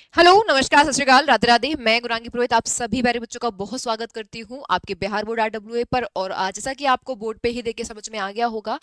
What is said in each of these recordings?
Hello, नमस्कार, सत श्री अकाल, राधे राधे। मैं गुरांगी पुरोहित आप सभी प्यारे बच्चों का बहुत स्वागत करती हूँ आपके बिहार बोर्ड आरडब्ल्यूए पर। और आज जैसा कि आपको बोर्ड पे ही देख के समझ में आ गया होगा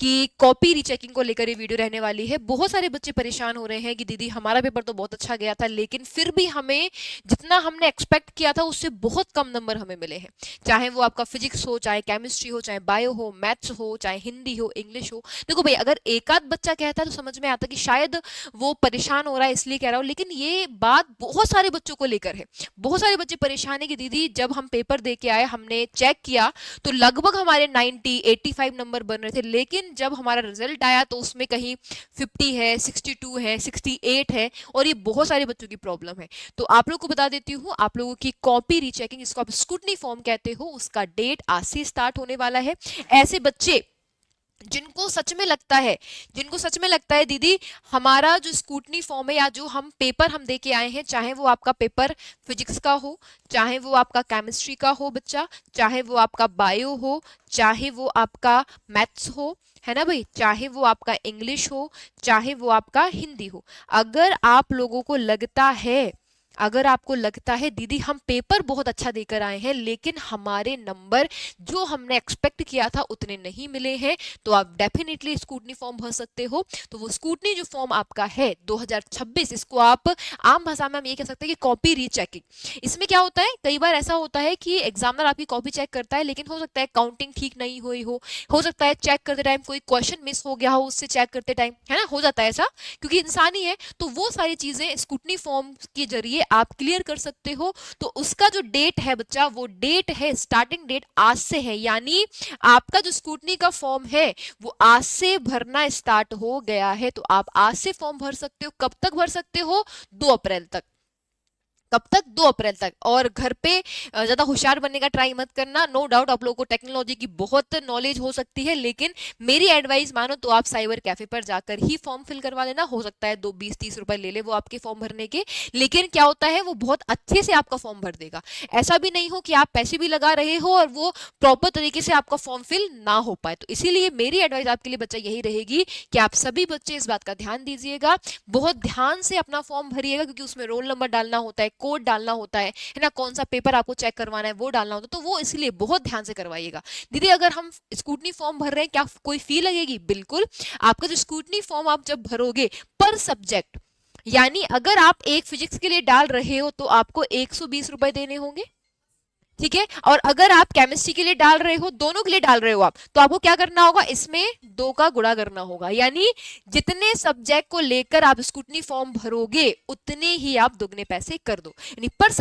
कि कॉपी रीचेकिंग को लेकर ये वीडियो रहने वाली है। बहुत सारे बच्चे परेशान हो रहे हैं कि दीदी हमारा पेपर तो बहुत अच्छा गया था, लेकिन फिर भी हमें जितना हमने एक्सपेक्ट किया था उससे बहुत कम नंबर हमें मिले हैं। चाहे वो आपका फिजिक्स हो, चाहे केमिस्ट्री हो, चाहे बायो हो, मैथ्स हो, चाहे हिंदी हो, इंग्लिश हो। देखो भाई, अगर एक आध बच्चा कहता है तो समझ में आता कि शायद वो परेशान हो रहा है इसलिए कह रहा हूँ, लेकिन ये बात बहुत सारे बच्चों को लेकर है। बहुत सारे बच्चे परेशान है कि दीदी जब हम पेपर दे के आए, हमने चेक किया तो लगभग हमारे 90 85 नंबर बन रहे थे, लेकिन जब हमारा रिजल्ट आया तो उसमें कहीं 50 है, 62 है, 68 है, और ये बहुत सारे बच्चों की प्रॉब्लम है। तो आप लोग को बता देती हूँ, आप लोगों की कॉपी रीचेकिंग, जिसको आप स्क्रूटनी फॉर्म कहते हो, उसका डेट आज से स्टार्ट होने वाला है। ऐसे बच्चे जिनको सच में लगता है, जिनको सच में लगता है दीदी हमारा जो स्कूटनी फॉर्म है या जो हम पेपर हम दे के आए हैं, चाहे वो आपका पेपर फिजिक्स का हो, चाहे वो आपका केमिस्ट्री का हो बच्चा, चाहे वो आपका बायो हो, चाहे वो आपका मैथ्स हो, है ना भाई, चाहे वो आपका इंग्लिश हो, चाहे वो आपका हिंदी हो। अगर आप लोगों को लगता है, अगर आपको लगता है दीदी हम पेपर बहुत अच्छा देकर आए हैं लेकिन हमारे नंबर जो हमने एक्सपेक्ट किया था उतने नहीं मिले हैं, तो आप डेफिनेटली स्कूटनी फॉर्म भर सकते हो। तो वो स्कूटनी जो फॉर्म आपका है 2026, इसको आप आम भाषा में हम ये कह सकते हैं कि कॉपी रीचेकिंग। इसमें क्या होता है, कई बार ऐसा होता है कि एग्जामिनर आपकी कॉपी चेक करता है, लेकिन हो सकता है काउंटिंग ठीक नहीं हुई हो सकता है चेक करते टाइम कोई क्वेश्चन मिस हो गया हो, उससे चेक करते टाइम, है ना, हो जाता है ऐसा, क्योंकि इंसान ही है। तो वो सारी चीजें स्कूटनी फॉर्म के जरिए आप क्लियर कर सकते हो। तो उसका जो डेट है बच्चा, वो डेट है, स्टार्टिंग डेट आज से है, यानी आपका जो स्कूटनी का फॉर्म है वो आज से भरना स्टार्ट हो गया है। तो आप आज से फॉर्म भर सकते हो। कब तक भर सकते हो? 2 अप्रैल तक। कब तक? 2 अप्रैल तक। और घर पे ज्यादा होशियार बनने का ट्राई मत करना। नो डाउट आप लोगों को टेक्नोलॉजी की बहुत नॉलेज हो सकती है, लेकिन मेरी एडवाइस मानो तो आप साइबर कैफे पर जाकर ही फॉर्म फिल करवा लेना। हो सकता है 20-30 रुपए ले ले वो आपके फॉर्म भरने के, लेकिन क्या होता है वो बहुत अच्छे से आपका फॉर्म भर देगा। ऐसा भी नहीं हो कि आप पैसे भी लगा रहे हो और वो प्रॉपर तरीके से आपका फॉर्म फिल ना हो पाए। तो इसीलिए मेरी एडवाइस आपके लिए बच्चा यही रहेगी कि आप सभी बच्चे इस बात का ध्यान दीजिएगा, बहुत ध्यान से अपना फॉर्म भरिएगा, क्योंकि उसमें रोल नंबर डालना होता है, कोड डालना होता है ना, कौन सा पेपर आपको चेक करवाना है वो डालना होता है। तो वो इसलिए बहुत ध्यान से करवाइएगा। दीदी अगर हम स्कूटनी फॉर्म भर रहे हैं, क्या कोई फी लगेगी? बिल्कुल। आपका जो स्कूटनी फॉर्म आप जब भरोगे पर सब्जेक्ट, यानी अगर आप एक फिजिक्स के लिए डाल रहे हो तो आपको 120 रुपए देने होंगे, ठीक है। और अगर आप केमिस्ट्री के लिए डाल रहे हो, दोनों के लिए डाल रहे हो आप, तो आपको क्या करना होगा, इसमें 2 का गुणा करना होगा। यानी जितने सब्जेक्ट को लेकर आप स्कूटनी फॉर्म भरोगे उतने ही आप दुगने पैसे कर दो, यानी पर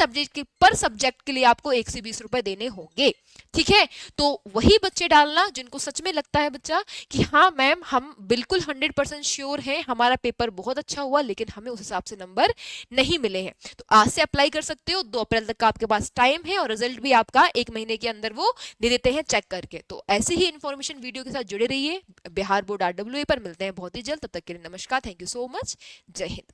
सब्जेक्ट के लिए आपको 120 रुपए देने होंगे, ठीक है। तो वही बच्चे डालना जिनको सच में लगता है बच्चा कि हाँ मैम हम बिल्कुल 100% श्योर हैं, हमारा पेपर बहुत अच्छा हुआ लेकिन हमें उस हिसाब से नंबर नहीं मिले हैं। तो आज से अप्लाई कर सकते हो, 2 अप्रैल तक का आपके पास टाइम है, और रिजल्ट भी आपका 1 महीने के अंदर वो दे देते हैं चेक करके। तो ऐसे ही इन्फॉर्मेशन वीडियो के साथ जुड़े रहिए। बिहार बोर्ड आरडब्ल्यूए पर मिलते हैं बहुत ही जल्द। तब तक के लिए नमस्कार, थैंक यू सो मच, जय हिंद।